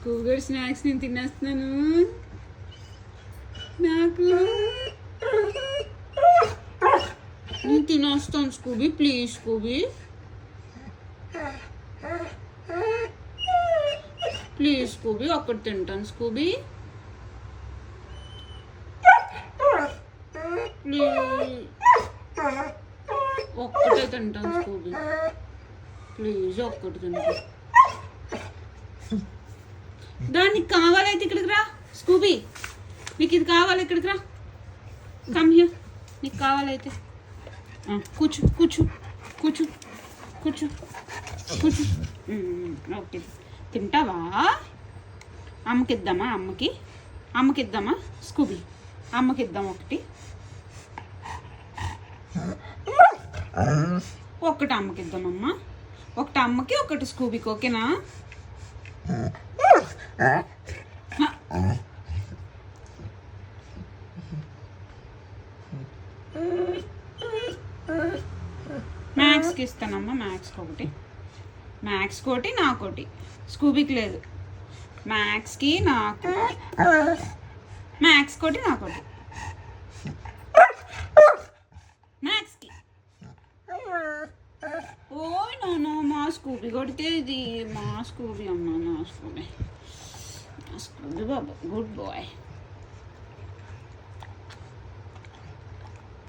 School గడి snacks నేను తినేస్తున్నాను. నాకు నేను తినేస్తాను Scooby, please Scooby, please Scooby, ఒక్కటి తింటాను స్కూబీ, ప్లీజ్ ఒక్కటే తింటాను స్కూబీ, ప్లీజ్ ఒక్కటి తింటాను. దానికి కావాలైతే ఇక్కడికి రా స్కూబీ, నీకు ఇది కావాలి, ఇక్కడికి రా, కమ్ హియర్, నీకు కావాలైతే కూర్చో కూర్చో కూర్చో కూర్చో కూర్చో. ఓకే, తింటావా? అమ్మకిద్దామా? అమ్మకిద్దామా స్కూబీ? అమ్మకిద్దాం ఒకటి అమ్మకిద్దామమ్మా, ఒకటి అమ్మకి ఒకటి స్కూబీకి, ఓకేనా? మ్యాక్స్కి ఇస్తానమ్మా, మ్యాక్స్కి ఒకటి, మ్యాక్స్కి ఒకటి, నాకోటి, స్కూబీకి లేదు. మ్యాక్స్కి నాకు, మ్యాక్స్కి ఒకటి, నాకోటి, మ్యాక్స్కి. ఓయ్ నో, మా స్కూబీ కొడితే ఇది మా స్కూబీ అమ్మ, నా స్కూబీ బాబా, గుడ్ బాయ్.